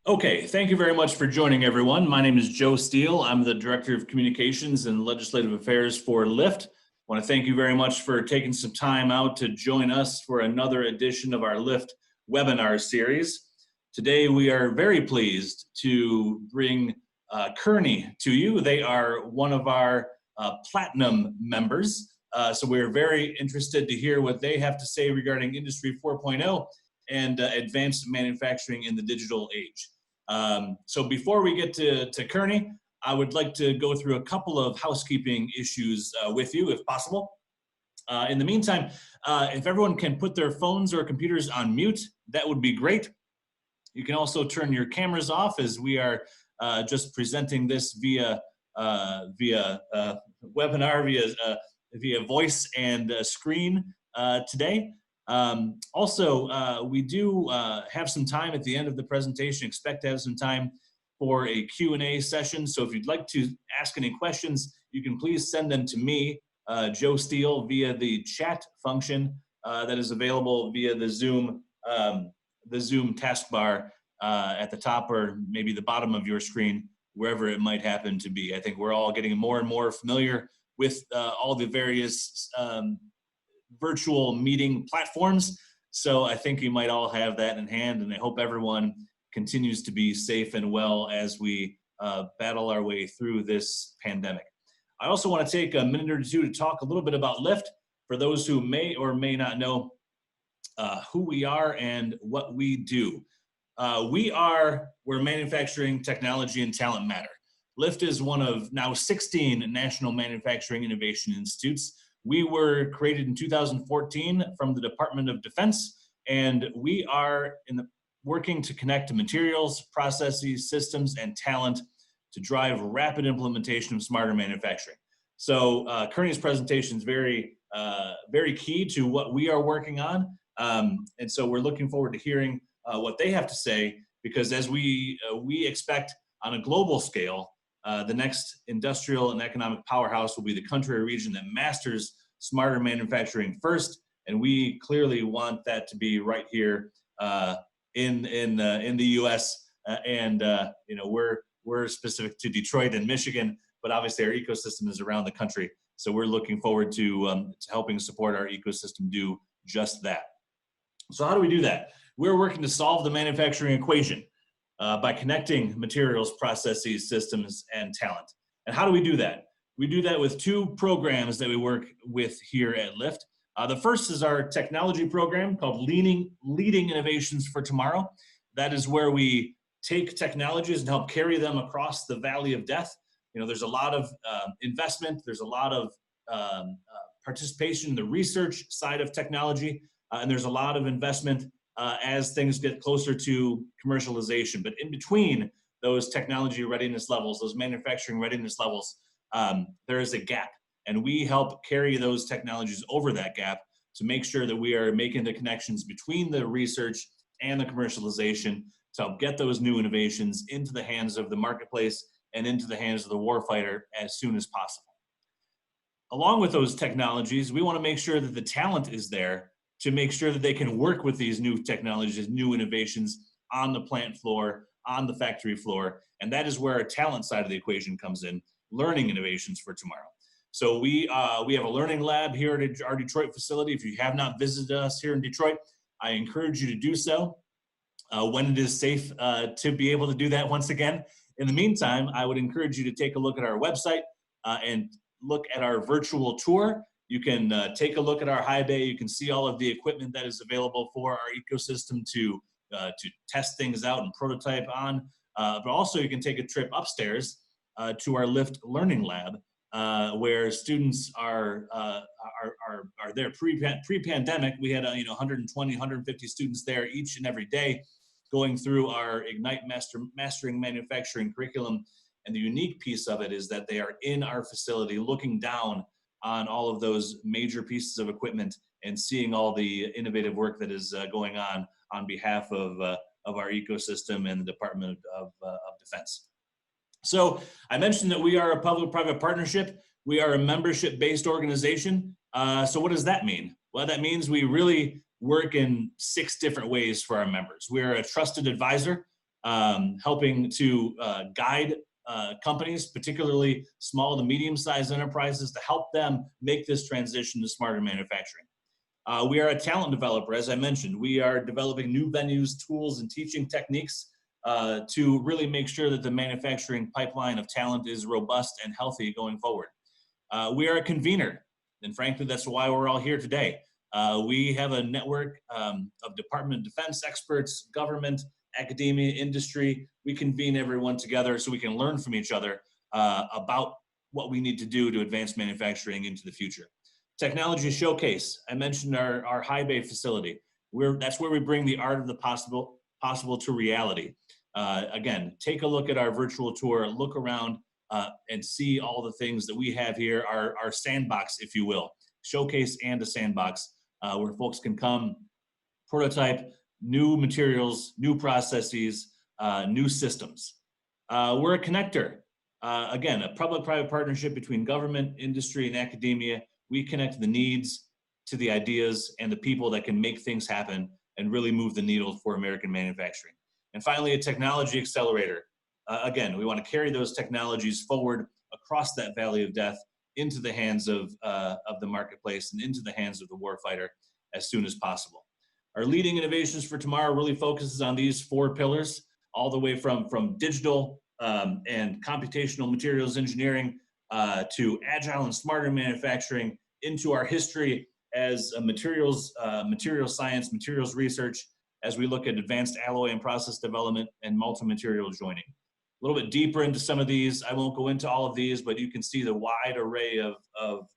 Okay, thank you very much for joining, everyone. My name is Joe Steele. I'm the Director of Communications and Legislative Affairs for Lyft. I want to thank you very much for taking some time out to join us for another edition of our Lyft webinar series. Today, we are very pleased to bring Kearney to you. They are one of our platinum members. So we're very interested to hear what they have to say regarding Industry 4.0 and advanced manufacturing in the digital age. So before we get to Kearney, I would like to go through a couple of housekeeping issues with you, if possible. In the meantime, if everyone can put their phones or computers on mute, that would be great. You can also turn your cameras off, as we are just presenting this via webinar, via voice and screen today. We do have some time at the end of the presentation, expect to have some time for a Q&A session. So if you'd like to ask any questions, you can please send them to me, Joe Steele, via the chat function that is available via the Zoom taskbar at the top or maybe the bottom of your screen, wherever it might happen to be. I think we're all getting more and more familiar with all the various virtual meeting platforms. So I think you might all have that in hand, and I hope everyone continues to be safe and well as we battle our way through this pandemic. I also want to take a minute or two to talk a little bit about Lyft for those who may or may not know who we are and what we do. Where manufacturing, technology, and talent matter. Lyft is one of now 16 national manufacturing innovation institutes. We were created in 2014 from the Department of Defense, and we are working to connect materials, processes, systems, and talent to drive rapid implementation of smarter manufacturing. So Kearney's presentation is very key to what we are working on, and so we're looking forward to hearing what they have to say, because as we expect on a global scale, the next industrial and economic powerhouse will be the country or region that masters smarter manufacturing first, and we clearly want that to be right here in the U.S. We're specific to Detroit and Michigan, but obviously our ecosystem is around the country. So we're looking forward to helping support our ecosystem do just that. So how do we do that? We're working to solve the manufacturing equation by connecting materials, processes, systems, and talent. And how do we do that? We do that with two programs that we work with here at Lyft. The first is our technology program called Leading Innovations for Tomorrow. That is where we take technologies and help carry them across the valley of death. You know, there's a lot of investment, there's a lot of participation in the research side of technology, and there's a lot of investment as things get closer to commercialization. But in between those technology readiness levels, those manufacturing readiness levels, there is a gap. And we help carry those technologies over that gap to make sure that we are making the connections between the research and the commercialization to help get those new innovations into the hands of the marketplace and into the hands of the warfighter as soon as possible. Along with those technologies, we want to make sure that the talent is there to make sure that they can work with these new technologies, new innovations on the plant floor, on the factory floor. And that is where our talent side of the equation comes in, learning innovations for tomorrow. So we have a learning lab here at our Detroit facility. If you have not visited us here in Detroit, I encourage you to do so when it is safe to be able to do that once again. In the meantime, I would encourage you to take a look at our website and look at our virtual tour. You can take a look at our high bay. You can see all of the equipment that is available for our ecosystem to test things out and prototype on. But also you can take a trip upstairs to our Lyft Learning Lab, where students are there pre-pandemic. We had 120, 150 students there each and every day, going through our Ignite Mastering Manufacturing curriculum. And the unique piece of it is that they are in our facility looking down on all of those major pieces of equipment and seeing all the innovative work that is going on behalf of our ecosystem and the Department of Defense. So I mentioned that we are a public-private partnership. We are a membership-based organization. So what does that mean? Well, that means we really work in 6 different ways for our members. We're a trusted advisor. helping to guide companies, particularly small to medium-sized enterprises, to help them make this transition to smarter manufacturing. We are a talent developer, as I mentioned. We are developing new venues, tools, and teaching techniques to really make sure that the manufacturing pipeline of talent is robust and healthy going forward. We are a convener, and frankly, that's why we're all here today. We have a network of Department of Defense experts, government, academia, industry. We convene everyone together so we can learn from each other about what we need to do to advance manufacturing into the future. Technology Showcase. I mentioned our high bay facility. That's where we bring the art of the possible to reality. Again, take a look at our virtual tour, look around and see all the things that we have here, our sandbox, if you will, showcase and a sandbox where folks can come prototype new materials, new processes, new systems. We're a connector. Again, a public-private partnership between government, industry, and academia. We connect the needs to the ideas and the people that can make things happen and really move the needle for American manufacturing. And finally, a technology accelerator. Again, we want to carry those technologies forward across that valley of death into the hands of the marketplace and into the hands of the warfighter as soon as possible. Our leading innovations for tomorrow really focuses on these 4 pillars, all the way from digital and computational materials engineering to agile and smarter manufacturing, into our history as a materials science, materials research, as we look at advanced alloy and process development and multi-material joining. A little bit deeper into some of these, I won't go into all of these, but you can see the wide array of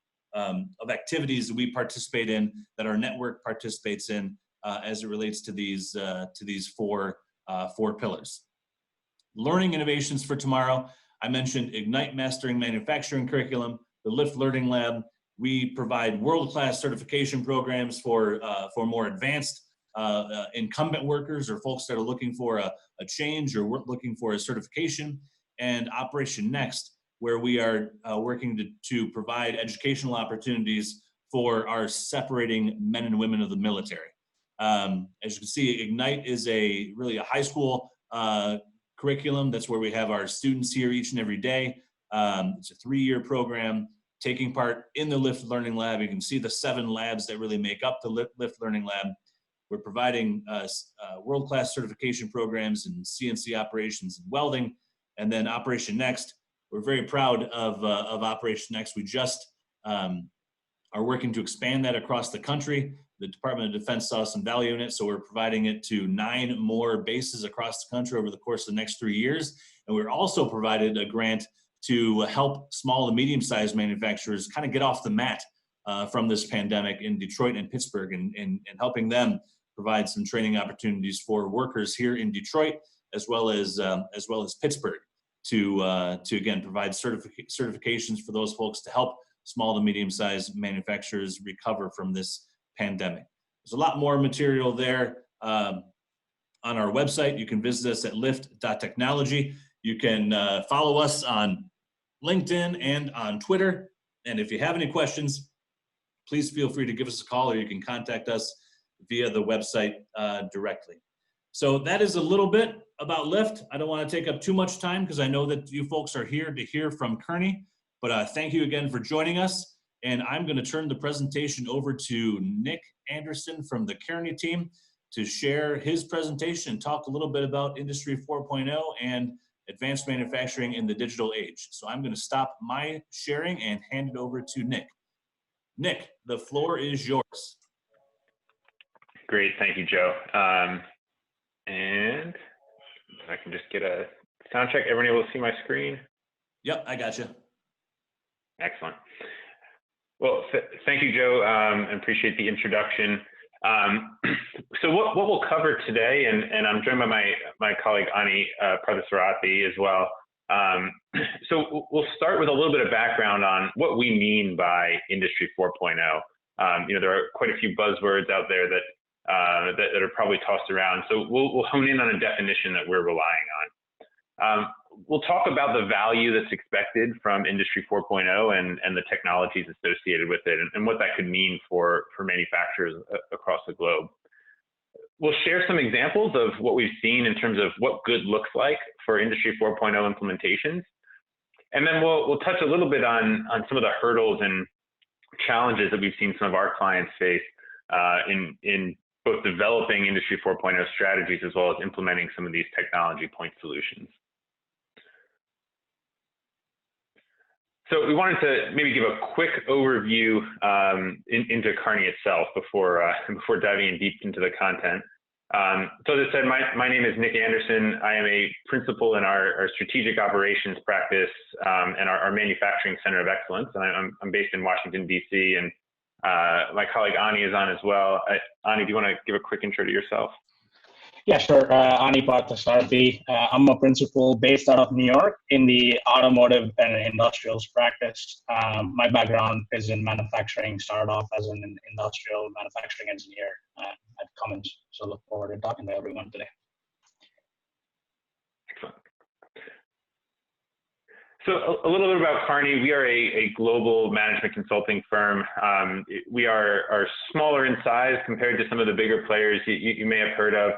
activities that we participate in, that our network participates in, as it relates to these 4 pillars. Learning innovations for tomorrow. I mentioned Ignite Mastering Manufacturing Curriculum, the Lyft Learning Lab. We provide world-class certification programs for more advanced incumbent workers or folks that are looking for a change or looking for a certification. And Operation Next, where we are working to provide educational opportunities for our separating men and women of the military. As you can see, Ignite is really a high school curriculum. That's where we have our students here each and every day. It's a 3-year program taking part in the Lyft Learning Lab. You can see the 7 labs that really make up the Lyft Learning Lab. We're providing world-class certification programs in CNC operations and welding. And then Operation Next, we're very proud of Operation Next. We just are working to expand that across the country. The Department of Defense saw some value in it, so we're providing it to 9 more bases across the country over the course of the next 3 years. And we're also provided a grant to help small to medium-sized manufacturers kind of get off the mat from this pandemic in Detroit and Pittsburgh, and helping them provide some training opportunities for workers here in Detroit as well as Pittsburgh to again provide certifications for those folks to help small to medium-sized manufacturers recover from this pandemic. There's a lot more material there on our website. You can visit us at lift.technology. You can follow us on LinkedIn and on Twitter. And if you have any questions, please feel free to give us a call, or you can contact us via the website directly. So that is a little bit about Lyft. I don't want to take up too much time because I know that you folks are here to hear from Kearney, but thank you again for joining us. And I'm going to turn the presentation over to Nick Anderson from the Kearney team to share his presentation and talk a little bit about Industry 4.0 and advanced manufacturing in the digital age. So I'm going to stop my sharing and hand it over to Nick. Nick, the floor is yours. Great, thank you, Joe. And I can just get a sound check. Everyone able to see my screen? Yep, I got you. Excellent. Well, thank you, Joe, and appreciate the introduction. So what we'll cover today, and I'm joined by my colleague Ani Pradeswarati as well. So we'll start with a little bit of background on what we mean by Industry 4.0. There are quite a few buzzwords out there that are probably tossed around. So we'll hone in on a definition that we're relying on. We'll talk about the value that's expected from Industry 4.0 and the technologies associated with it, and what that could mean for manufacturers across the globe. we'll share some examples of what we've seen in terms of what good looks like for Industry 4.0 implementations. And then we'll touch a little bit on some of the hurdles and challenges that we've seen some of our clients face in both developing Industry 4.0 strategies as well as implementing some of these technology point solutions. So we wanted to maybe give a quick overview into Kearney itself before diving in deep into the content. So as I said, my name is Nick Anderson. I am a principal in our strategic operations practice and our manufacturing center of excellence. And I'm based in Washington, D.C. And my colleague Ani is on as well. Ani, do you want to give a quick intro to yourself? Yeah, sure. Ani Parthasarathi. I'm a principal based out of New York in the automotive and industrials practice. My background is in manufacturing, started off as an industrial manufacturing engineer at Cummins. So look forward to talking to everyone today. Excellent. So a little bit about Kearney. We are a global management consulting firm. We are smaller in size compared to some of the bigger players you may have heard of.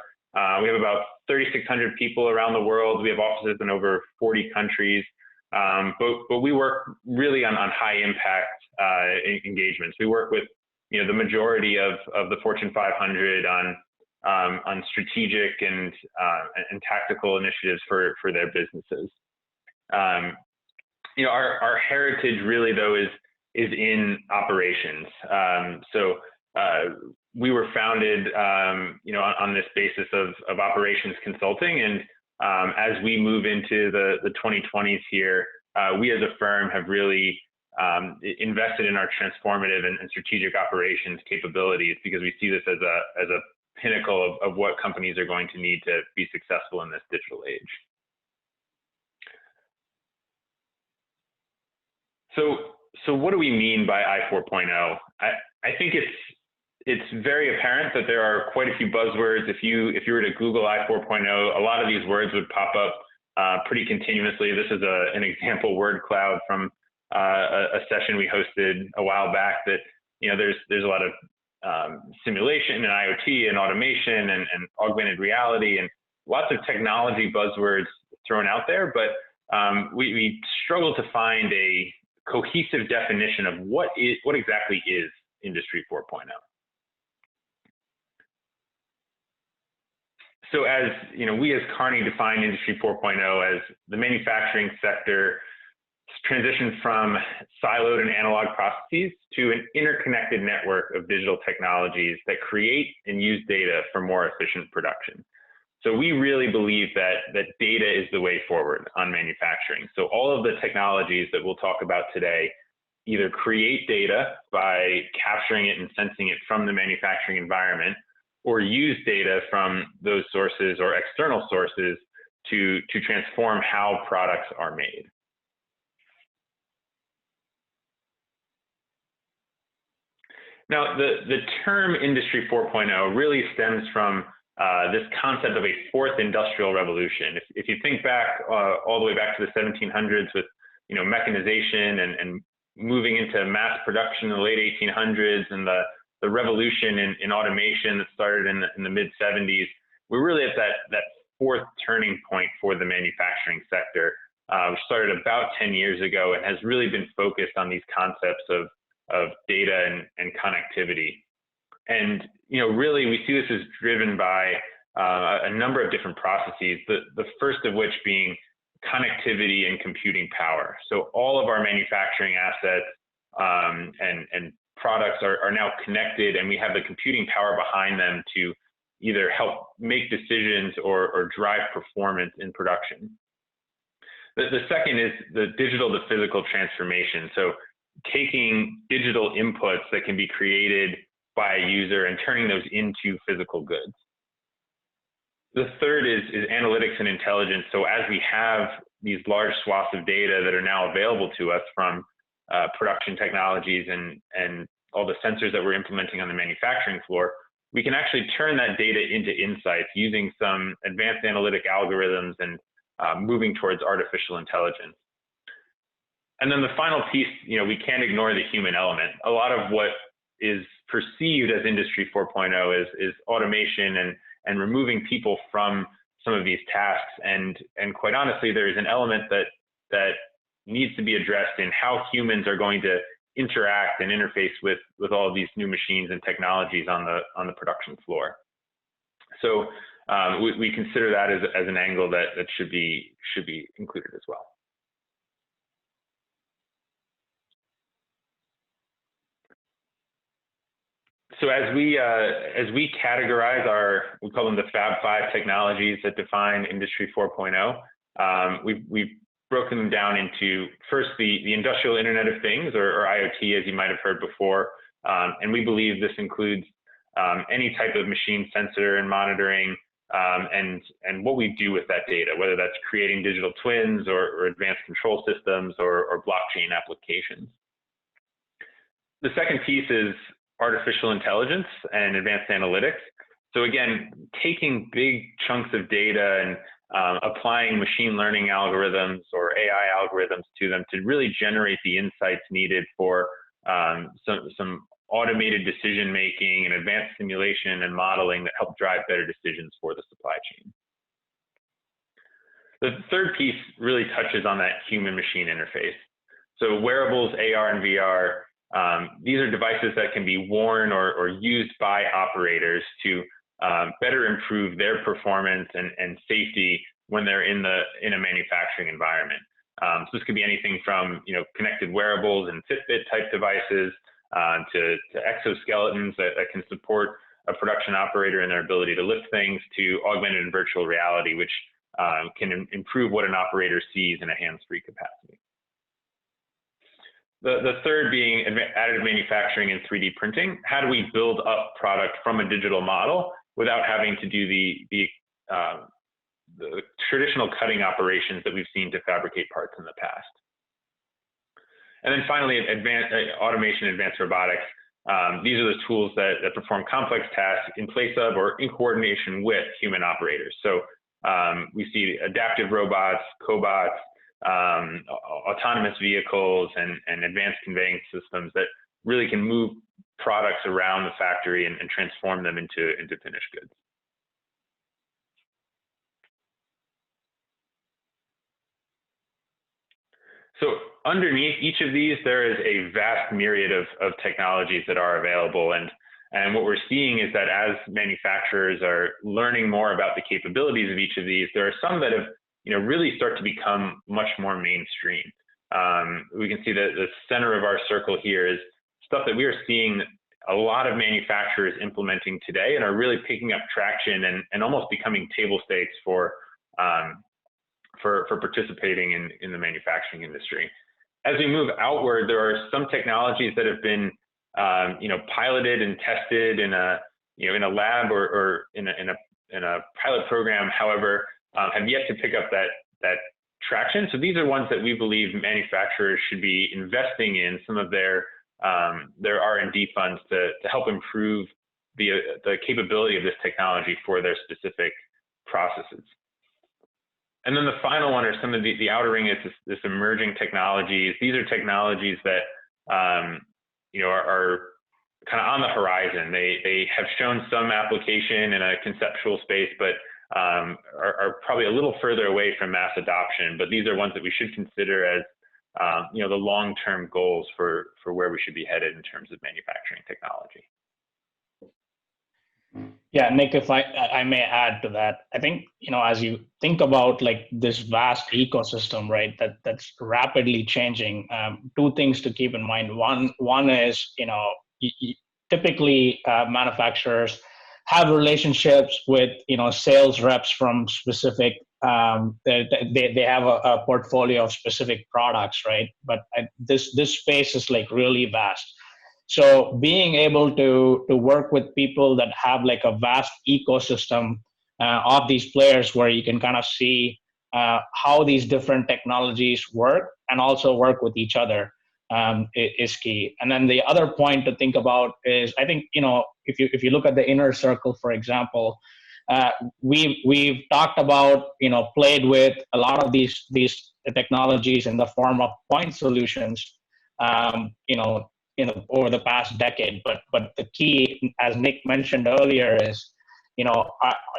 We have about 3,600 people around the world. We have offices in over 40 countries, but we work really on high impact engagements. We work with the majority of the Fortune 500 on strategic and tactical initiatives for their businesses. Our heritage really though is in operations. We were founded, on this basis of operations consulting, and as we move into the 2020s here, we as a firm have really invested in our transformative and strategic operations capabilities because we see this as a pinnacle of what companies are going to need to be successful in this digital age. So what do we mean by I4.0? I think it's very apparent that there are quite a few buzzwords. If you were to Google I4.0, a lot of these words would pop up pretty continuously. This is an example word cloud from a session we hosted a while back that, there's a lot of simulation and IoT and automation and augmented reality and lots of technology buzzwords thrown out there, but we struggle to find a cohesive definition of what exactly is Industry 4.0. So as we as Kearney define Industry 4.0 as the manufacturing sector transitioned from siloed and analog processes to an interconnected network of digital technologies that create and use data for more efficient production. So we really believe that data is the way forward on manufacturing. So all of the technologies that we'll talk about today either create data by capturing it and sensing it from the manufacturing environment, or use data from those sources or external sources to transform how products are made. Now, the term Industry 4.0 really stems from this concept of a fourth industrial revolution. If you think back all the way back to the 1700s with mechanization and moving into mass production in the late 1800s and the revolution in automation that started in the mid 70s, we're really at that fourth turning point for the manufacturing sector, which started about 10 years ago and has really been focused on these concepts of data and connectivity. And really we see this as driven by a number of different processes, the first of which being connectivity and computing power. So all of our manufacturing assets and products are now connected, and we have the computing power behind them to either help make decisions or drive performance in production. The second is the digital to physical transformation. So taking digital inputs that can be created by a user and turning those into physical goods. The third is analytics and intelligence. So as we have these large swaths of data that are now available to us from production technologies and all the sensors that we're implementing on the manufacturing floor, we can actually turn that data into insights using some advanced analytic algorithms and moving towards artificial intelligence. And then the final piece, we can't ignore the human element. A lot of what is perceived as Industry 4.0 is automation and removing people from some of these tasks. And quite honestly, there is an element that needs to be addressed in how humans are going to interact and interface with all of these new machines and technologies on the production floor. So we consider that as an angle that should be included as well. So as we categorize we call them the Fab 5 technologies that define Industry 4.0. We've broken them down into first the industrial Internet of Things, or IoT, as you might have heard before, and we believe this includes any type of machine sensor and monitoring, and what we do with that data, whether that's creating digital twins or advanced control systems or blockchain applications. The second piece is artificial intelligence and advanced analytics. So again, taking big chunks of data and applying machine learning algorithms or AI algorithms to them to really generate the insights needed for some automated decision making and advanced simulation and modeling that help drive better decisions for the supply chain. The third piece really touches on that human-machine interface. So wearables, AR and VR, these are devices that can be worn or used by operators to better improve their performance and safety when they're in a manufacturing environment. So this could be anything from connected wearables and Fitbit type devices to exoskeletons that can support a production operator in their ability to lift things, to augmented and virtual reality, which can improve what an operator sees in a hands-free capacity. The third being additive manufacturing and 3D printing. How do we build up product from a digital model without having to do the traditional cutting operations that we've seen to fabricate parts in the past? And then finally, automation and advanced robotics. These are the tools that perform complex tasks in place of or in coordination with human operators. So we see adaptive robots, cobots, autonomous vehicles, and advanced conveying systems that really can move products around the factory and transform them into finished goods. So underneath each of these, there is a vast myriad of technologies that are available. And what we're seeing is that as manufacturers are learning more about the capabilities of each of these, there are some that have really start to become much more mainstream. We can see that the center of our circle here is stuff that we are seeing a lot of manufacturers implementing today and are really picking up traction and almost becoming table stakes for participating in the manufacturing industry. As we move outward, there are some technologies that have been piloted and tested in a lab or in a pilot program. However, have yet to pick up that traction. So these are ones that we believe manufacturers should be investing in some of their R&D funds to help improve the capability of this technology for their specific processes. And then the final one are some of the outer ring is this emerging technologies. These are technologies that are kind of on the horizon. They have shown some application in a conceptual space, but are probably a little further away from mass adoption. But these are ones that we should consider as the long-term goals for where we should be headed in terms of manufacturing technology. Yeah, Nick, if I may add to that, I think, as you think about like this vast ecosystem, right, that's rapidly changing, two things to keep in mind. One is, typically manufacturers have relationships with, sales reps from specific, they have a portfolio of specific products, right? But this space is like really vast. So being able to work with people that have like a vast ecosystem of these players where you can kind of see how these different technologies work and also work with each other is key. And then the other point to think about is, I think, if you look at the inner circle, for example, we've talked about, played with a lot of these technologies in the form of point solutions, over the past decade. But the key, as Nick mentioned earlier, is,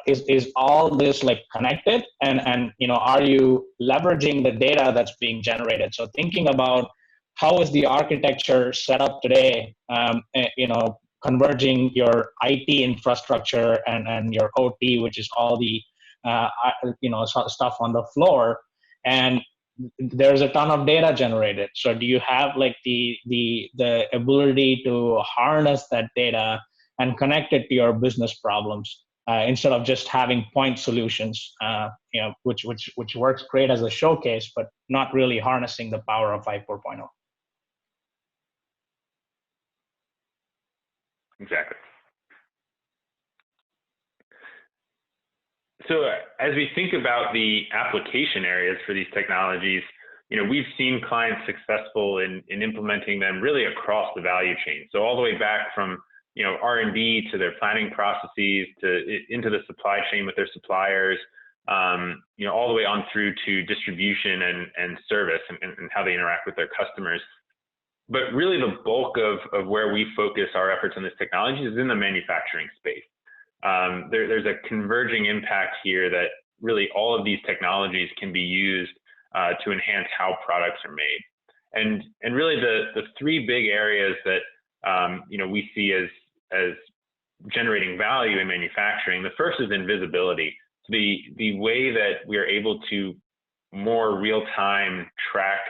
is all this like connected, and are you leveraging the data that's being generated? So thinking about how is the architecture set up today, converging your IT infrastructure and your OT, which is all the stuff on the floor, and there's a ton of data generated. So do you have like the ability to harness that data and connect it to your business problems, instead of just having point solutions, which works great as a showcase, but not really harnessing the power of 5.4.0. Exactly. So as we think about the application areas for these technologies, we've seen clients successful in implementing them really across the value chain. So all the way back from R&D to their planning processes into the supply chain with their suppliers, all the way on through to distribution and service and how they interact with their customers. But really the bulk of where we focus our efforts on this technology is in the manufacturing space. There's a converging impact here that really all of these technologies can be used to enhance how products are made. And really the three big areas that we see as generating value in manufacturing. The first is invisibility. The way that we are able to more real-time track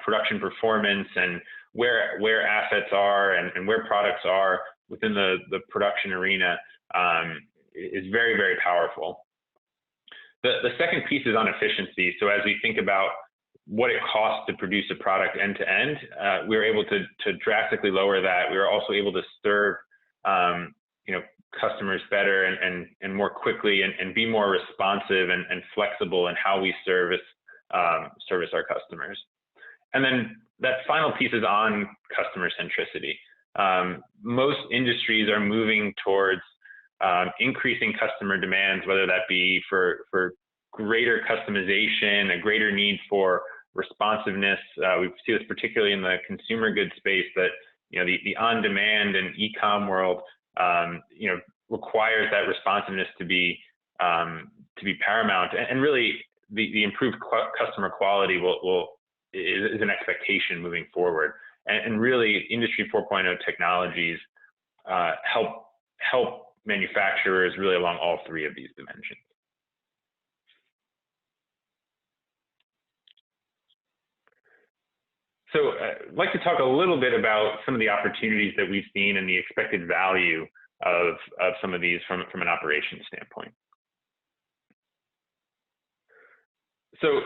production performance and where assets are and where products are within the production arena is very, very powerful. The second piece is on efficiency. So as we think about what it costs to produce a product end to end, we were able to drastically lower that. We were also able to serve customers better and more quickly and be more responsive and flexible in how we service our customers. And then that final piece is on customer centricity. Most industries are moving towards increasing customer demands, whether that be for greater customization, a greater need for responsiveness. We see this particularly in the consumer goods space, that the on-demand and e-com world requires that responsiveness to be paramount, and really the improved customer quality is an expectation moving forward. And really Industry 4.0 technologies help manufacturers really along all three of these dimensions. So I'd like to talk a little bit about some of the opportunities that we've seen and the expected value of some of these from an operations standpoint. So,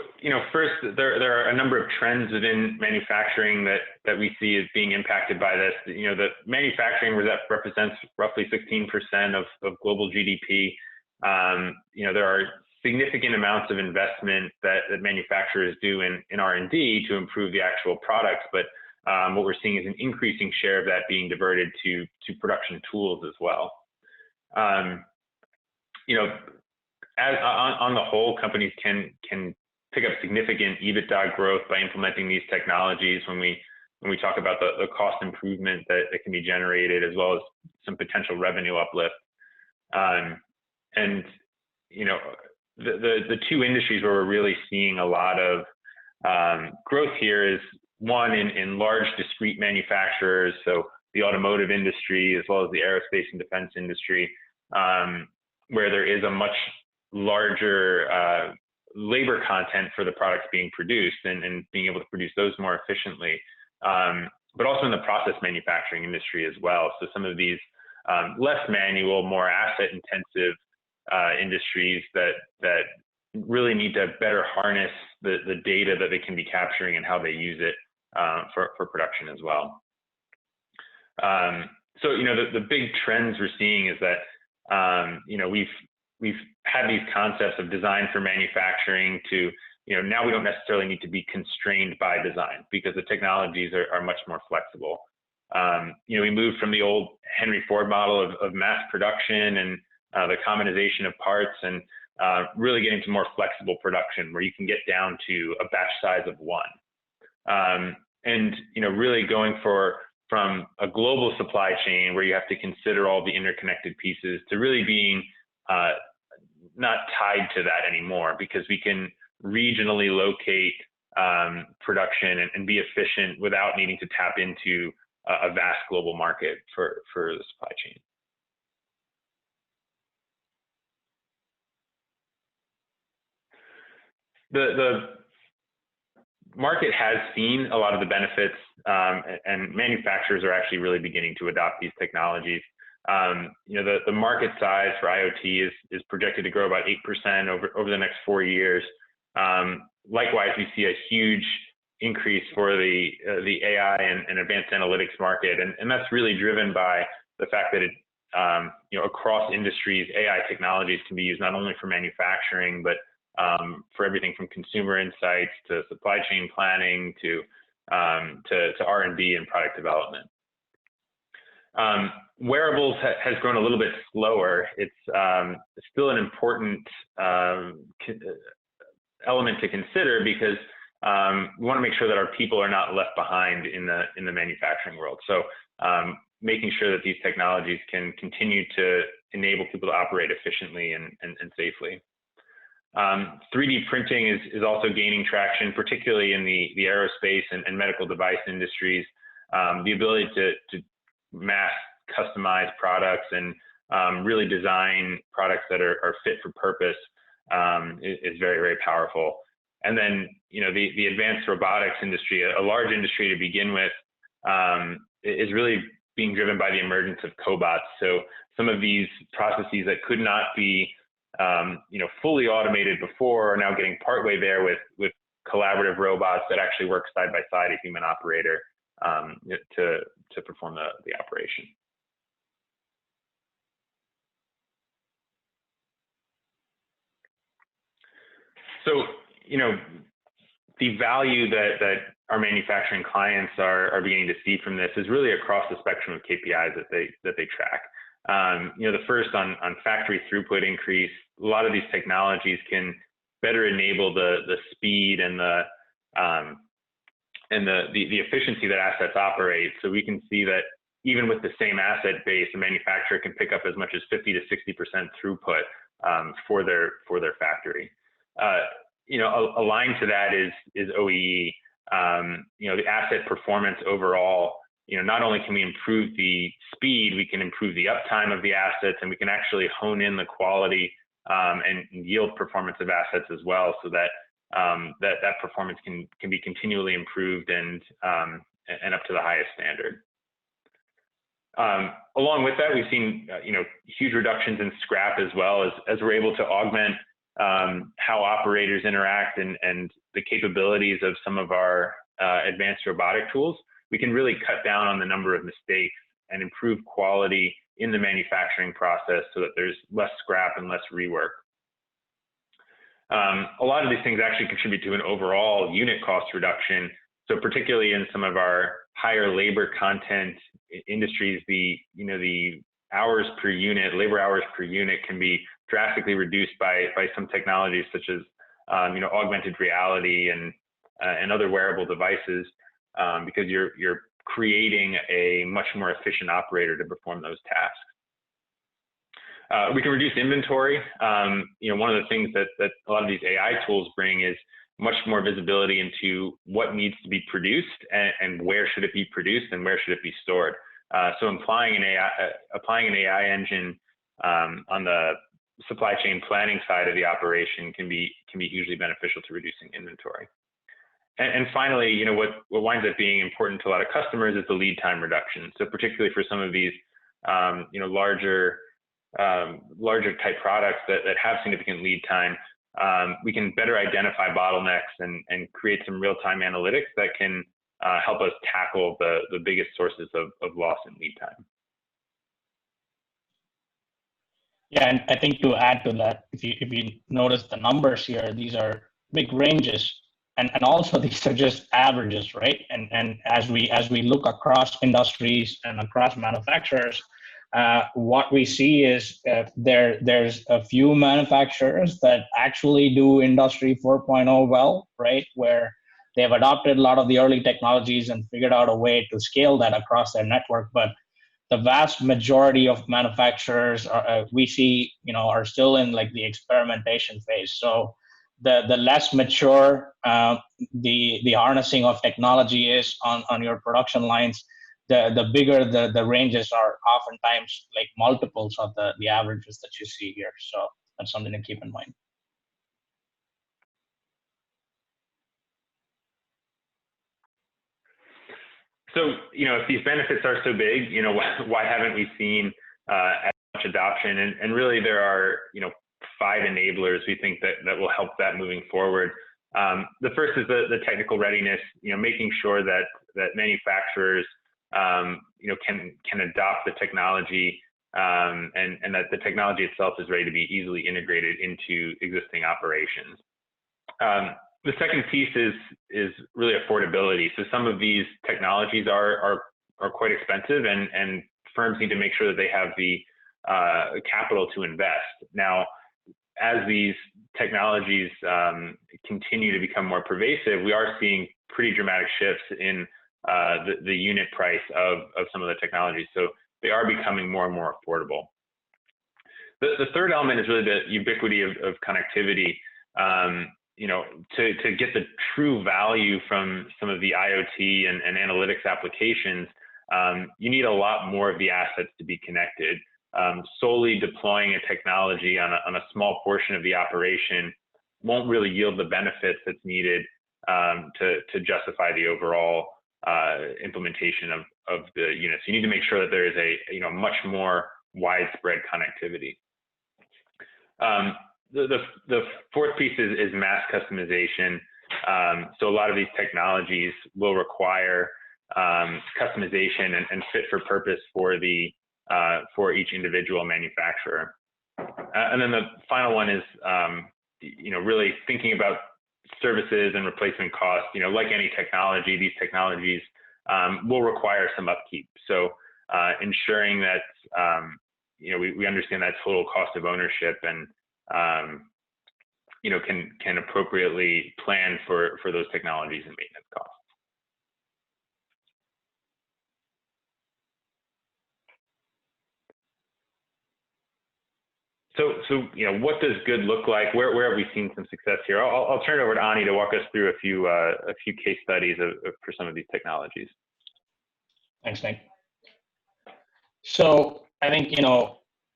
first, there are a number of trends within manufacturing that we see as being impacted by this. The manufacturing represents roughly 16% of global GDP. There are significant amounts of investment that manufacturers do in R&D to improve the actual products, but what we're seeing is an increasing share of that being diverted to production tools as well. As on the whole, companies can pick up significant EBITDA growth by implementing these technologies when we talk about the cost improvement that can be generated, as well as some potential revenue uplift. And the two industries where we're really seeing a lot of growth here is one in large discrete manufacturers, so the automotive industry as well as the aerospace and defense industry, where there is a much larger labor content for the products being produced and being able to produce those more efficiently, but also in the process manufacturing industry as well. So some of these less manual, more asset intensive industries that really need to better harness the data that they can be capturing and how they use it for production as well. So the big trends we're seeing is that we've had these concepts of design for manufacturing to now we don't necessarily need to be constrained by design because the technologies are much more flexible. We moved from the old Henry Ford model of mass production and the commonization of parts and really getting to more flexible production where you can get down to a batch size of one. And really going for from a global supply chain where you have to consider all the interconnected pieces to really being not tied to that anymore, because we can regionally locate production and be efficient without needing to tap into a vast global market for the supply chain. The market has seen a lot of the benefits, and manufacturers are actually really beginning to adopt these technologies. You know, the market size for IoT is projected to grow about 8% over the next 4 years. Likewise, we see a huge increase for the AI and advanced analytics market, and that's really driven by the fact that you know, across industries, AI technologies can be used not only for manufacturing, but for everything from consumer insights to supply chain planning to R&D and product development. Wearables has grown a little bit slower. It's still an important element to consider, because we want to make sure that our people are not left behind in the manufacturing world. So making sure that these technologies can continue to enable people to operate efficiently and safely. 3D printing is also gaining traction, particularly in the aerospace and medical device industries. The ability to mass customize products and really design products that are fit for purpose is very, very powerful. And then, you know, the advanced robotics industry, a large industry to begin with, is really being driven by the emergence of cobots. So some of these processes that could not be you know, fully automated before are now getting partway there with collaborative robots that actually work side by side a human operator to perform the operation. So, you know, the value that our manufacturing clients are beginning to see from this is really across the spectrum of KPIs that they track. You know, the first on factory throughput increase. A lot of these technologies can better enable the speed and the efficiency that assets operate. So we can see that even with the same asset base, a manufacturer can pick up as much as 50 to 60% throughput for their factory. You know, aligned to that is OEE. You know, the asset performance overall. You know, not only can we improve the speed, we can improve the uptime of the assets, and we can actually hone in the quality and yield performance of assets as well, so that that performance can be continually improved and up to the highest standard. Along with that, we've seen you know, huge reductions in scrap as well, as we're able to augment how operators interact and the capabilities of some of our advanced robotic tools. We can really cut down on the number of mistakes and improve quality in the manufacturing process so that there's less scrap and less rework. A lot of these things actually contribute to an overall unit cost reduction. So particularly in some of our higher labor content industries, the hours per unit, labor hours per unit can be drastically reduced by some technologies such as you know, augmented reality and other wearable devices. Because you're creating a much more efficient operator to perform those tasks. We can reduce inventory. You know, one of the things that a lot of these AI tools bring is much more visibility into what needs to be produced and where should it be produced and where should it be stored. So applying an AI engine on the supply chain planning side of the operation can be hugely beneficial to reducing inventory. And finally, you know, what winds up being important to a lot of customers is the lead time reduction. So particularly for some of these, you know, larger type products that have significant lead time, we can better identify bottlenecks and create some real-time analytics that can help us tackle the biggest sources of loss in lead time. Yeah, and I think to add to that, if you notice the numbers here, these are big ranges. And also these are just averages, right? And as we look across industries and across manufacturers, what we see is there's a few manufacturers that actually do Industry 4.0 well, right? Where They've adopted a lot of the early technologies and figured out a way to scale that across their network. But the vast majority of manufacturers we see, are still in like the experimentation phase. So the less mature the harnessing of technology is on your production lines, the bigger the ranges are, oftentimes like multiples of the averages that you see here. So that's something to keep in mind. So, if these benefits are so big, why haven't we seen as much adoption? And really there are, 5 enablers we think that will help that moving forward. The first is the technical readiness, making sure that manufacturers, can adopt the technology and that the technology itself is ready to be easily integrated into existing operations. The second piece is really affordability. So some of these technologies are quite expensive, and firms need to make sure that they have the capital to invest. Now, as these technologies continue to become more pervasive, we are seeing pretty dramatic shifts in the unit price of some of the technologies. So they are becoming more and more affordable. The third element is really the ubiquity of connectivity. To get the true value from some of the IoT and analytics applications, you need a lot more of the assets to be connected. Solely deploying a technology on a small portion of the operation won't really yield the benefits that's needed to justify the overall implementation of the units. You need to make sure that there is a much more widespread connectivity. The fourth piece is mass customization. So a lot of these technologies will require customization and fit for purpose for each individual manufacturer. And then the final one is, really thinking about services and replacement costs. Like any technology, these technologies will require some upkeep. So ensuring that, we understand that total cost of ownership and, can appropriately plan for those technologies and maintenance costs. So what does good look like? Where have we seen some success here? I'll turn it over to Ani to walk us through a few case studies for some of these technologies. Thanks, Nick. So I think,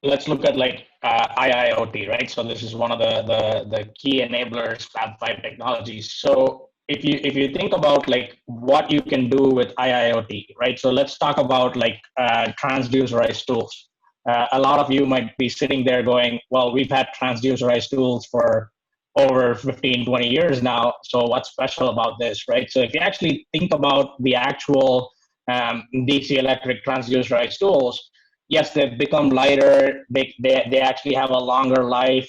let's look at like IIoT, right? So this is one of the key enablers, Fab 5 technologies. So if you think about like what you can do with IIoT, right? So let's talk about like transducerized tools. A lot of you might be sitting there going, well, we've had transducerized tools for over 15, 20 years now. So what's special about this, right? So if you actually think about the actual DC electric transducerized tools, yes, they've become lighter. They actually have a longer life.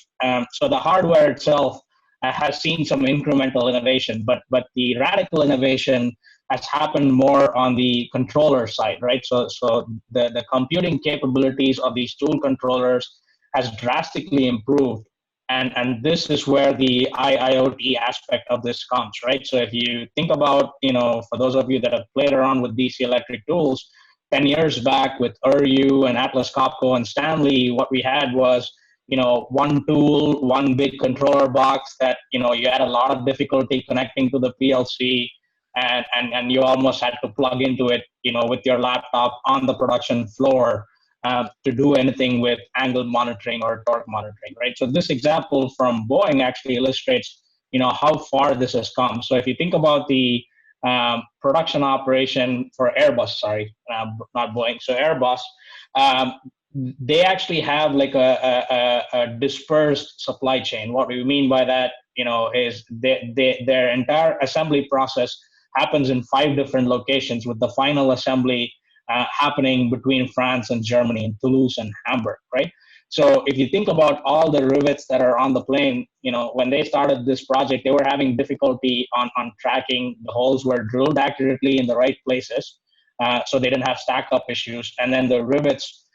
So the hardware itself has seen some incremental innovation, but the radical innovation has happened more on the controller side, right? So the computing capabilities of these tool controllers has drastically improved. And this is where the IIoT aspect of this comes, right? So if you think about, for those of you that have played around with DC electric tools, 10 years back with ERU and Atlas Copco and Stanley, what we had was, one tool, one big controller box that, you had a lot of difficulty connecting to the PLC. And you almost had to plug into it, with your laptop on the production floor to do anything with angle monitoring or torque monitoring, right? So this example from Boeing actually illustrates, how far this has come. So if you think about the production operation for Airbus, not Boeing, so Airbus, they actually have like a dispersed supply chain. What we mean by that, is their entire assembly process happens in 5 different locations, with the final assembly happening between France and Germany, in Toulouse and Hamburg, right? So if you think about all the rivets that are on the plane, when they started this project, they were having difficulty on tracking the holes were drilled accurately in the right places, so they didn't have stack-up issues, and then the rivets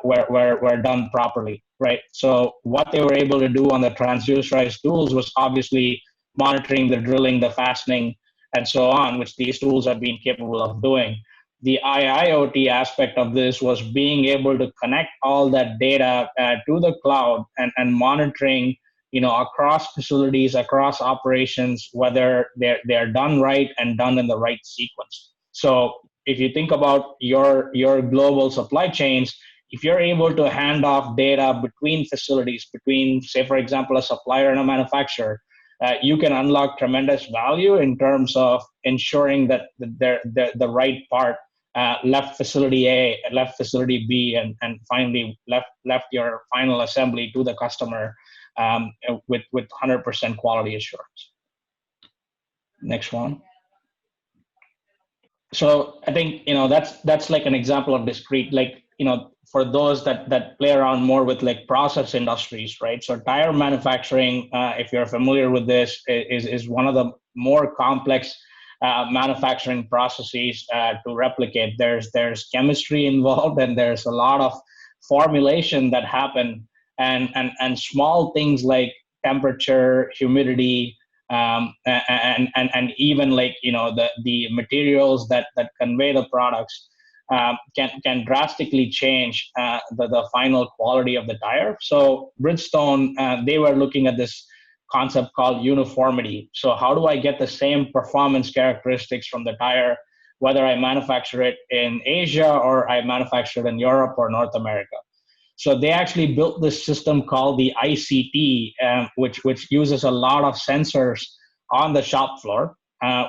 were done properly, right? So what they were able to do on the transducerized tools was obviously monitoring the drilling, the fastening, and so on, which these tools have been capable of doing. The IIoT aspect of this was being able to connect all that data to the cloud and monitoring, across facilities, across operations, whether they're done right and done in the right sequence. So if you think about your global supply chains, if you're able to hand off data between facilities, between, say, for example, a supplier and a manufacturer, you can unlock tremendous value in terms of ensuring that the right part left facility A, left facility B, and finally left your final assembly to the customer with 100% quality assurance. Next one. So I think that's like an example of discrete, like for those that play around more with like process industries, right? So tire manufacturing, if you're familiar with this, is one of the more complex manufacturing processes to replicate. There's chemistry involved, and there's a lot of formulation that happen, and small things like temperature, humidity, and even like the materials that convey the products can drastically change the final quality of the tire. So Bridgestone, they were looking at this concept called uniformity. So how do I get the same performance characteristics from the tire, whether I manufacture it in Asia or I manufacture it in Europe or North America? So they actually built this system called the ICT, which uses a lot of sensors on the shop floor,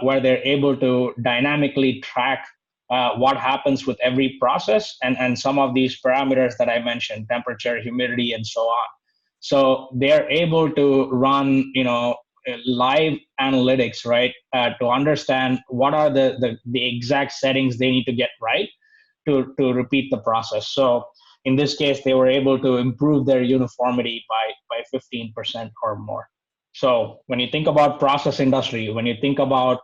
where they're able to dynamically track what happens with every process and some of these parameters that I mentioned, temperature, humidity, and so on. So they're able to run, live analytics, right, to understand what are the exact settings they need to get right to repeat the process. So in this case, they were able to improve their uniformity by 15% or more. So when you think about process industry, when you think about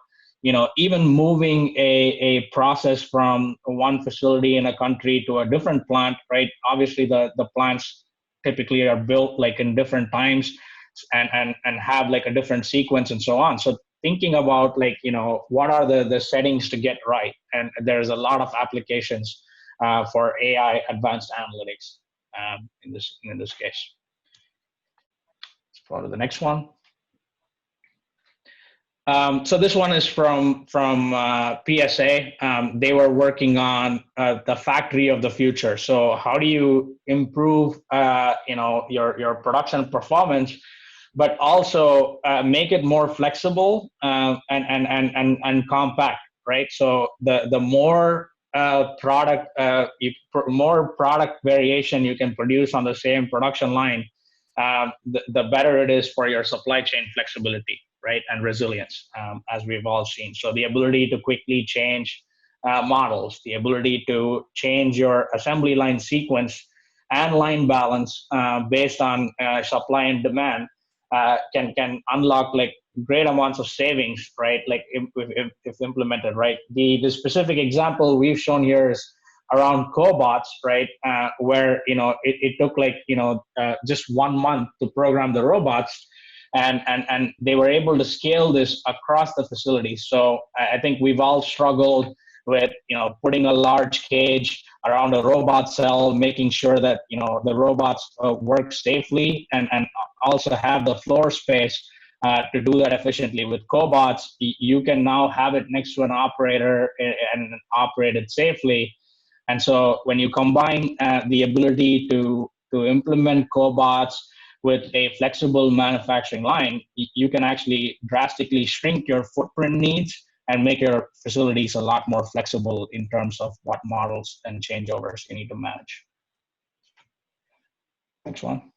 even moving a process from one facility in a country to a different plant, right? Obviously, the plants typically are built like in different times and have like a different sequence and so on. So thinking about like what are the settings to get right, and there's a lot of applications for AI advanced analytics in this case. Let's go to the next one. So this one is from PSA. They were working on the factory of the future. So how do you improve your production performance, but also make it more flexible and compact, right? So the more more product variation you can produce on the same production line, the better it is for your supply chain flexibility, right, and resilience, as we've all seen. So the ability to quickly change models, the ability to change your assembly line sequence and line balance based on supply and demand can unlock like great amounts of savings, right? Like if implemented right. The specific example we've shown here is around cobots, right? Where it took like just 1 month to program the robots, and they were able to scale this across the facility. So I think we've all struggled with putting a large cage around a robot cell, making sure that the robots work safely and also have the floor space to do that efficiently. With cobots, you can now have it next to an operator and operate it safely. And so when you combine the ability to implement cobots with a flexible manufacturing line, you can actually drastically shrink your footprint needs and make your facilities a lot more flexible in terms of what models and changeovers you need to manage. Next one.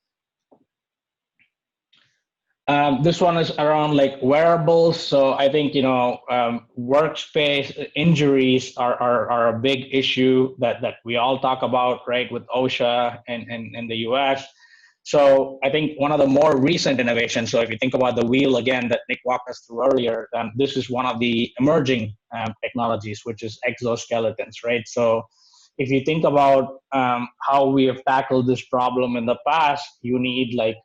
This one is around like wearables. So I think workspace injuries are a big issue that we all talk about, right, with OSHA and in the US. So I think one of the more recent innovations, so if you think about the wheel again that Nick walked us through earlier, this is one of the emerging technologies, which is exoskeletons, right? So if you think about how we have tackled this problem in the past, you need like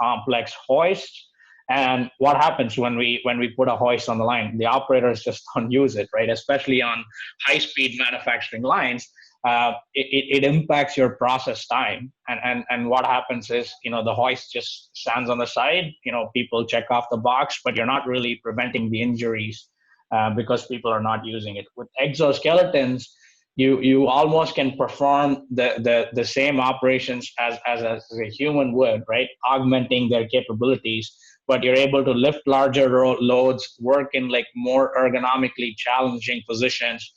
complex hoists And what happens when we put a hoist on the line? The operators just don't use it, right? Especially on high-speed manufacturing lines, it impacts your process time. And what happens is, the hoist just stands on the side. People check off the box, but you're not really preventing the injuries because people are not using it. With exoskeletons, you almost can perform the same operations as a human would, right? Augmenting their capabilities, but you're able to lift larger loads, work in like more ergonomically challenging positions.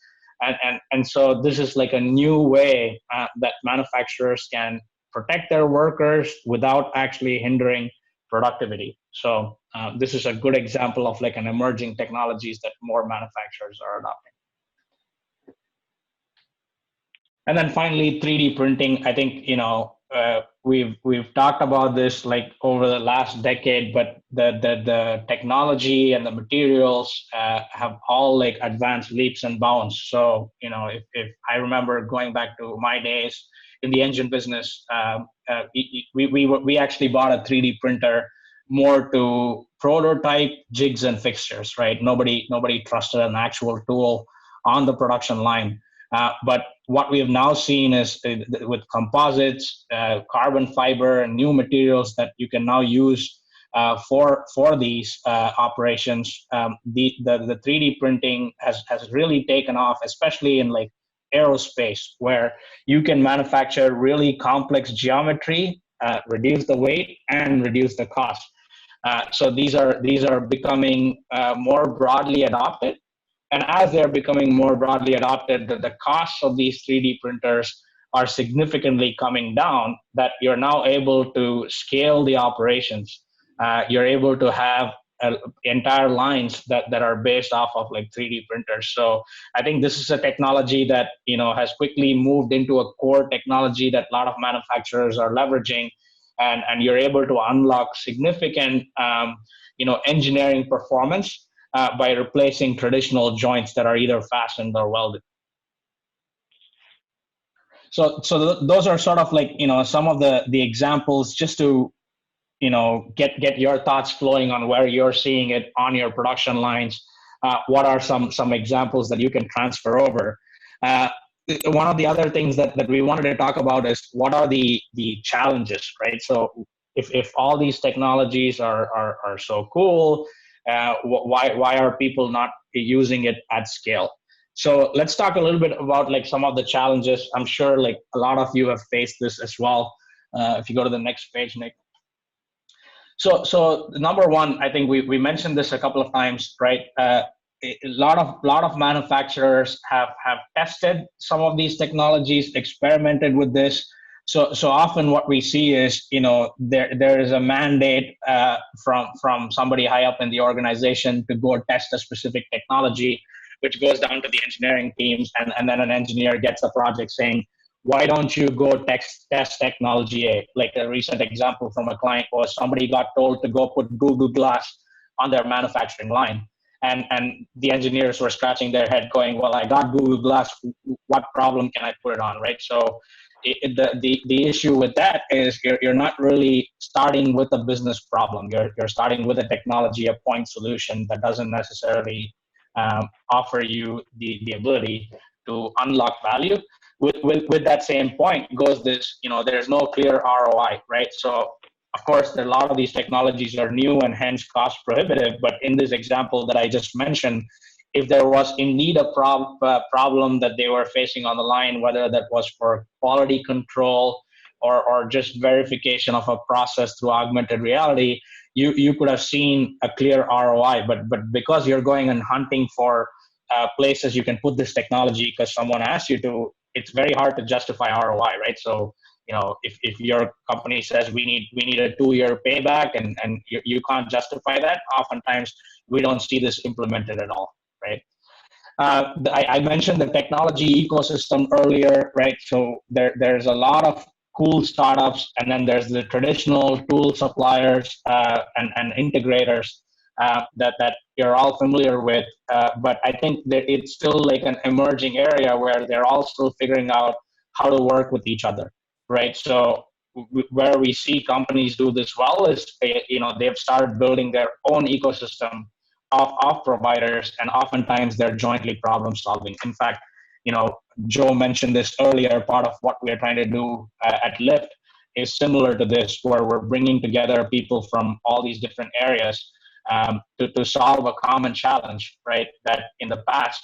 And so this is like a new way that manufacturers can protect their workers without actually hindering productivity. So this is a good example of like an emerging technologies that more manufacturers are adopting. And then finally, 3D printing. I think we've talked about this like over the last decade, but the technology and the materials have all like advanced leaps and bounds. So if I remember going back to my days in the engine business, we actually bought a 3D printer more to prototype jigs and fixtures, right? Nobody trusted an actual tool on the production line. But what we have now seen is with composites, carbon fiber, and new materials that you can now use for these operations, the 3D printing has really taken off, especially in like aerospace, where you can manufacture really complex geometry, reduce the weight, and reduce the cost. So these are becoming more broadly adopted. And as they're becoming more broadly adopted, the costs of these 3D printers are significantly coming down, that you're now able to scale the operations. You're able to have entire lines that are based off of like 3D printers. So I think this is a technology that has quickly moved into a core technology that a lot of manufacturers are leveraging, and you're able to unlock significant engineering performance by replacing traditional joints that are either fastened or welded. So those are sort of like some of the examples, just to get your thoughts flowing on where you're seeing it on your production lines. What are some examples that you can transfer over? One of the other things that we wanted to talk about is what are the challenges, right? So if all these technologies are so cool, why are people not using it at scale? So let's talk a little bit about like some of the challenges. I'm sure like a lot of you have faced this as well. If you go to the next page, Nick. So number one, I think we mentioned this a couple of times, right? A lot of manufacturers have tested some of these technologies, experimented with this. So often what we see is, there is a mandate from somebody high up in the organization to go test a specific technology, which goes down to the engineering teams, and then an engineer gets a project saying, why don't you go test technology A? Like a recent example from a client was somebody got told to go put Google Glass on their manufacturing line. And the engineers were scratching their head going, well, I got Google Glass, what problem can I put it on, right? So the issue with that is you're not really starting with a business problem. You're starting with a technology, a point solution that doesn't necessarily offer you the ability to unlock value. With that same point goes this, there's no clear ROI, right? So of course, a lot of these technologies are new and hence cost prohibitive. But in this example that I just mentioned, if there was indeed a problem that they were facing on the line, whether that was for quality control or just verification of a process through augmented reality, you could have seen a clear ROI. But because you're going and hunting for places you can put this technology because someone asked you to, it's very hard to justify ROI, right? So if your company says we need a 2-year payback and you can't justify that, oftentimes we don't see this implemented at all, right? I mentioned the technology ecosystem earlier, right? So there's a lot of cool startups, and then there's the traditional tool suppliers and integrators that you're all familiar with. But I think that it's still like an emerging area where they're all still figuring out how to work with each other, right? So where we see companies do this well is, they've started building their own ecosystem of providers, and oftentimes they're jointly problem solving. In fact, Joe mentioned this earlier. Part of what we're trying to do at Lyft is similar to this, where we're bringing together people from all these different areas to solve a common challenge, right? That in the past,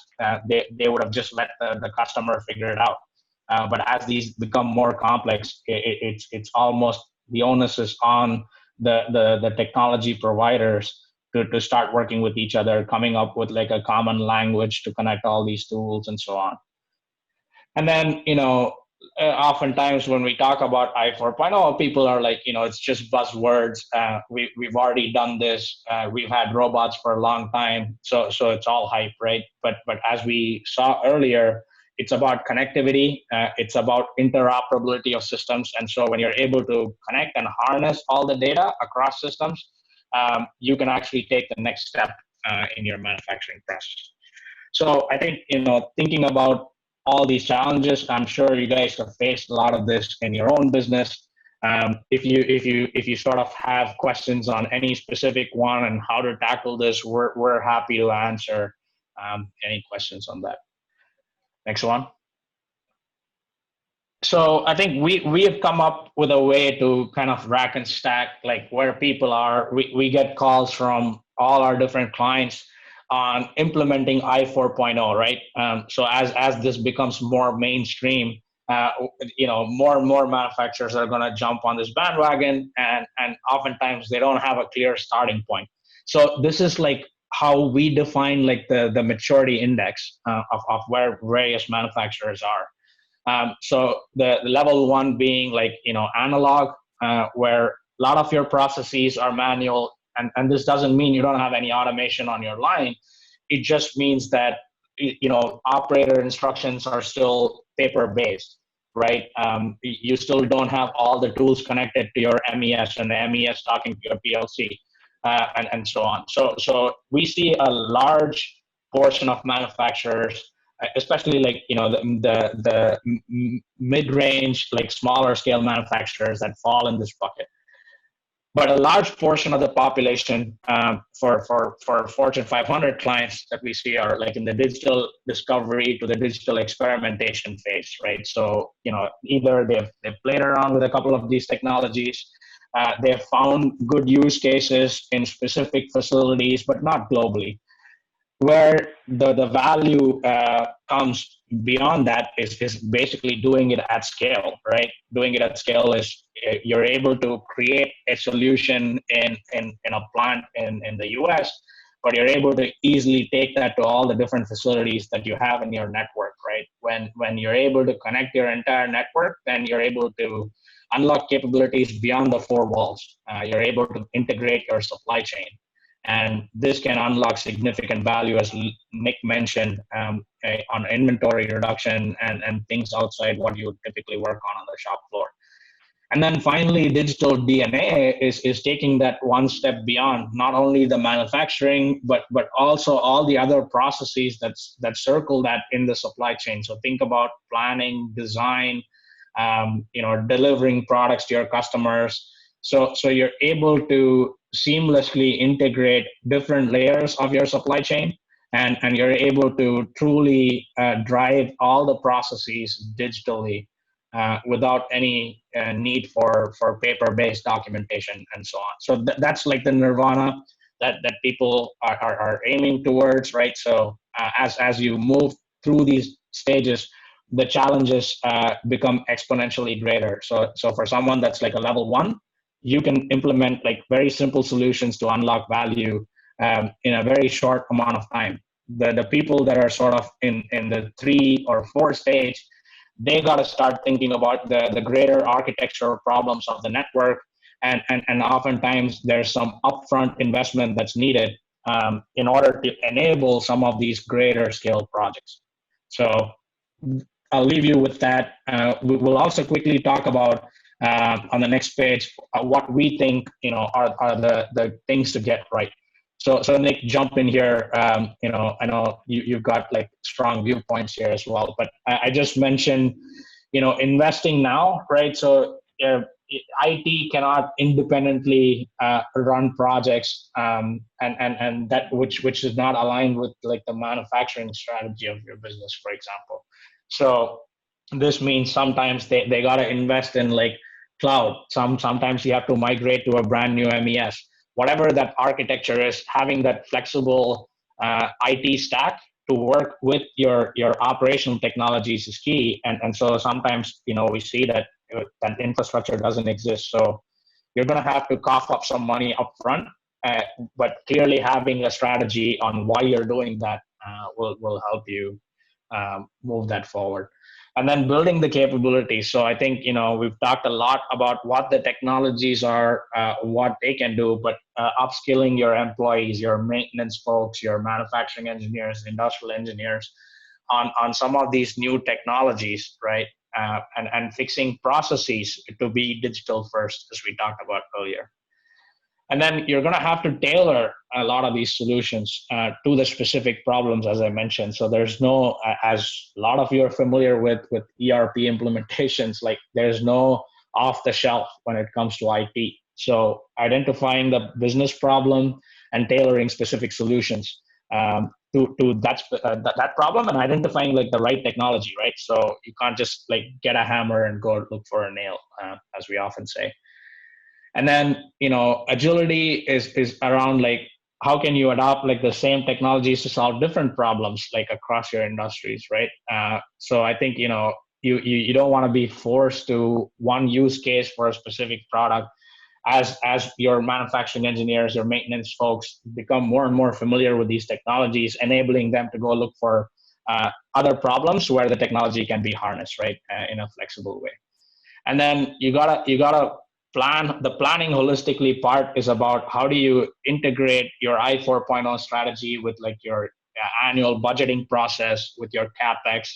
they would have just let the customer figure it out. But as these become more complex, it's almost the onus is on the technology providers to start working with each other, coming up with like a common language to connect all these tools and so on. And then, oftentimes when we talk about I 4.0, people are like, it's just buzzwords. We've already done this. We've had robots for a long time. So it's all hype, right? But as we saw earlier, it's about connectivity. It's about interoperability of systems. And so when you're able to connect and harness all the data across systems, you can actually take the next step in your manufacturing process. So I think, thinking about all these challenges, I'm sure you guys have faced a lot of this in your own business. If you sort of have questions on any specific one and how to tackle this, we're happy to answer any questions on that. Next one. So I think we have come up with a way to kind of rack and stack like where people are. We get calls from all our different clients on implementing I 4.0, right? So as this becomes more mainstream, more and more manufacturers are going to jump on this bandwagon, and oftentimes they don't have a clear starting point. So this is like how we define like the maturity index of where various manufacturers are. So the level one being like, analog, where a lot of your processes are manual. And this doesn't mean you don't have any automation on your line. It just means that, operator instructions are still paper-based, right? You still don't have all the tools connected to your MES and the MES talking to your PLC, and so on. So we see a large portion of manufacturers, especially like, the mid-range, like smaller scale manufacturers that fall in this bucket. But a large portion of the population for Fortune 500 clients that we see are like in the digital discovery to the digital experimentation phase, right? So, either they've played around with a couple of these technologies, they've found good use cases in specific facilities, but not globally. Where the value comes beyond that is basically doing it at scale, right? Doing it at scale is you're able to create a solution in a plant in the US, but you're able to easily take that to all the different facilities that you have in your network, right? When you're able to connect your entire network, then you're able to unlock capabilities beyond the four walls. You're able to integrate your supply chain. And this can unlock significant value, as Nick mentioned, on inventory reduction and things outside what you would typically work on the shop floor. And then finally, digital DNA is taking that one step beyond not only the manufacturing, but also all the other processes that circle that in the supply chain. So think about planning, design, delivering products to your customers. So you're able to seamlessly integrate different layers of your supply chain, and you're able to truly drive all the processes digitally without any need for paper-based documentation and so on. So that's like the nirvana that people are aiming towards, right? So as you move through these stages, the challenges become exponentially greater. So for someone that's like a level one, you can implement like very simple solutions to unlock value in a very short amount of time. The people that are sort of in the 3 or 4 stage, they got to start thinking about the greater architectural problems of the network, and oftentimes there's some upfront investment that's needed in order to enable some of these greater scale projects. So I'll leave you with that. We'll also quickly talk about on the next page what we think are the things to get right. So Nick, jump in here. I know you've got like strong viewpoints here as well, but I just mentioned investing now, right? So IT cannot independently run projects, and that which is not aligned with like the manufacturing strategy of your business, for example. So this means sometimes they gotta invest in like cloud. Sometimes you have to migrate to a brand new MES. Whatever that architecture is, having that flexible IT stack to work with your operational technologies is key. And so sometimes, we see that that infrastructure doesn't exist. So you're going to have to cough up some money up front, but clearly having a strategy on why you're doing that will help you move that forward. And then building the capabilities. So I think, we've talked a lot about what the technologies are, what they can do, but upskilling your employees, your maintenance folks, your manufacturing engineers, industrial engineers on some of these new technologies, right? And fixing processes to be digital first, as we talked about earlier. And then you're going to have to tailor a lot of these solutions to the specific problems, as I mentioned. So there's no, as a lot of you are familiar with ERP implementations, like there's no off the shelf when it comes to IT. So identifying the business problem and tailoring specific solutions to that problem, and identifying like the right technology, right? So you can't just like get a hammer and go look for a nail, as we often say. And then, agility is around like, how can you adopt like the same technologies to solve different problems, like across your industries, right? So I think, you don't want to be forced to one use case for a specific product. As your manufacturing engineers, your maintenance folks become more and more familiar with these technologies, enabling them to go look for other problems where the technology can be harnessed, right, in a flexible way. And then you gotta plan. The planning holistically part is about how do you integrate your I 4.0 strategy with like your annual budgeting process, with your CapEx,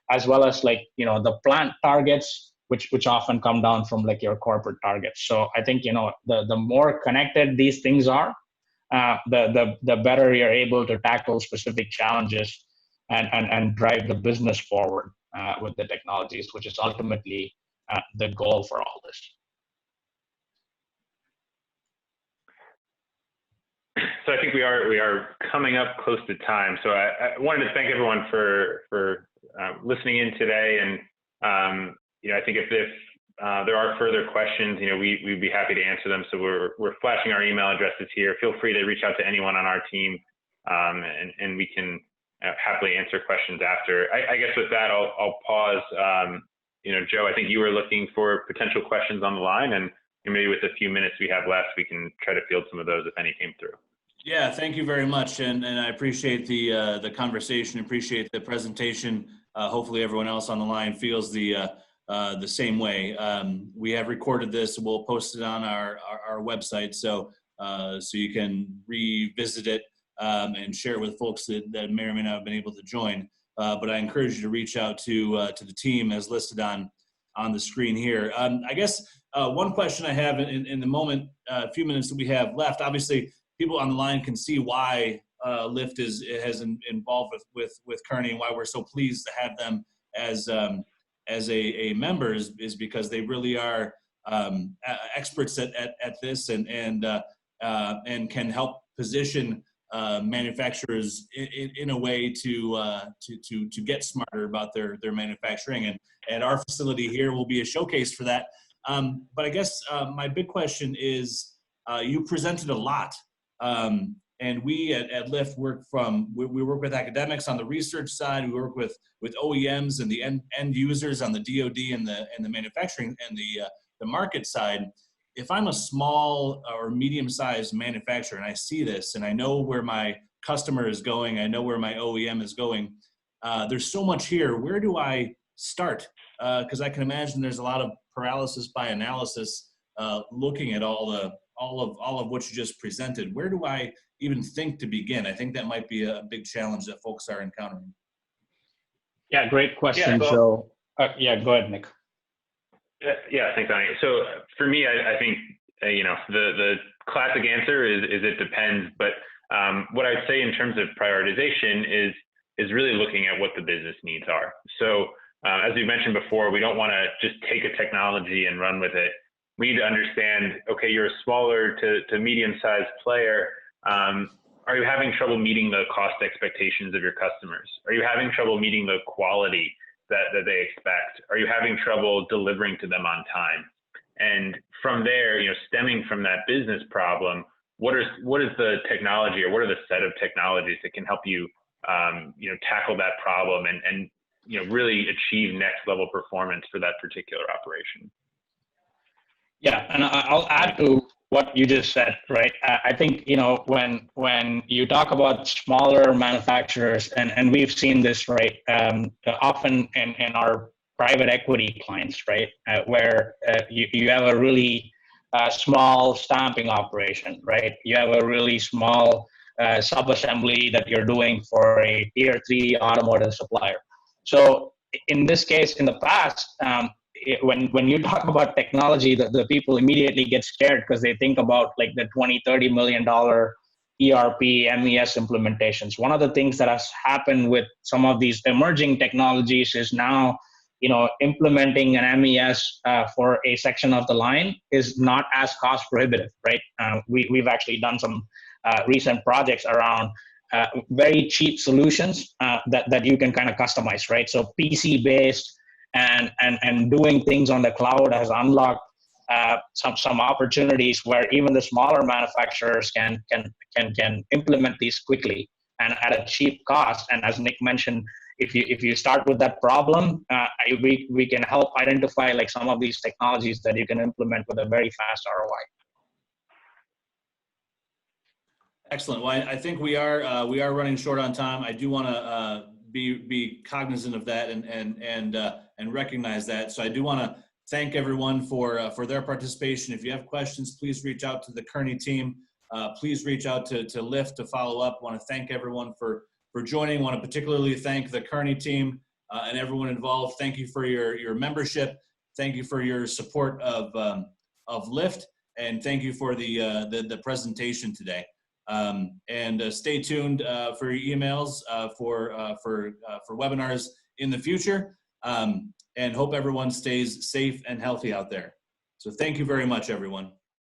as well as like, the plant targets, which often come down from like your corporate targets. So I think, the more connected these things are, the better you're able to tackle specific challenges and drive the business forward with the technologies, which is ultimately the goal for all this. So I think we are coming up close to time. So I wanted to thank everyone for listening in today. And I think if there are further questions, we'd be happy to answer them. So we're flashing our email addresses here. Feel free to reach out to anyone on our team, and we can happily answer questions after. I guess with that, I'll pause. Joe, I think you were looking for potential questions on the line, and maybe with the few minutes we have left, we can try to field some of those if any came through. Yeah, thank you very much, and I appreciate the conversation, appreciate the presentation. Hopefully everyone else on the line feels the same way. We have recorded this. We'll post it on our website, so you can revisit it and share it with folks that may or may not have been able to join. But I encourage you to reach out to the team as listed on the screen here. I guess one question I have in the moment, a few minutes that we have left, obviously people on the line can see why Lyft has involved with Kearney, and why we're so pleased to have them as a member is because they really are experts at this and can help position manufacturers in a way to get smarter about their manufacturing, and our facility here will be a showcase for that. But I guess my big question is, you presented a lot, and we at Lyft work with academics on the research side. We work with OEMs and the end users on the DoD and the manufacturing and the market side. If I'm a small or medium-sized manufacturer and I see this and I know where my customer is going, I know where my OEM is going, there's so much here. Where do I start? Because I can imagine there's a lot of paralysis by analysis looking at all of what you just presented. Where do I even think to begin? I think that might be a big challenge that folks are encountering. Yeah, great question, Joe. Yeah, go ahead, Nick. Yeah, thanks, Ani. So for me, I think the classic answer is it depends. But what I'd say in terms of prioritization is really looking at what the business needs are. So as we mentioned before, we don't want to just take a technology and run with it. we need to understand, okay, you're a smaller to medium-sized player. Are you having trouble meeting the cost expectations of your customers? Are you having trouble meeting the quality that they expect? Are you having trouble delivering to them on time? And from there, stemming from that business problem, what is the technology, or what are the set of technologies that can help you, tackle that problem and really achieve next level performance for that particular operation? Yeah, and I'll add to what you just said, right? I think, when you talk about smaller manufacturers, and we've seen this, right, often in our private equity clients, right, where you have a really small stamping operation, right? You have a really small sub-assembly that you're doing for a tier 3 automotive supplier. So in this case, in the past, when you talk about technology, the people immediately get scared because they think about like the $20-30 million ERP, MES implementations. One of the things that has happened with some of these emerging technologies is now, implementing an MES for a section of the line is not as cost prohibitive, right? We've actually done some recent projects around very cheap solutions that you can kind of customize, right? So PC based and doing things on the cloud has unlocked some opportunities where even the smaller manufacturers can implement these quickly and at a cheap cost. And as Nick mentioned, if you start with that problem, we can help identify like some of these technologies that you can implement with a very fast ROI. Excellent. Well, I think we are running short on time. I do want to be cognizant of that and recognize that. So I do want to thank everyone for their participation. If you have questions, please reach out to the Kearney team. Please reach out to Lyft to follow up. Want to thank everyone for joining. Want to particularly thank the Kearney team and everyone involved. Thank you for your membership. Thank you for your support of Lyft, and thank you for the presentation today. And stay tuned for your emails for webinars in the future. And hope everyone stays safe and healthy out there. So thank you very much, everyone.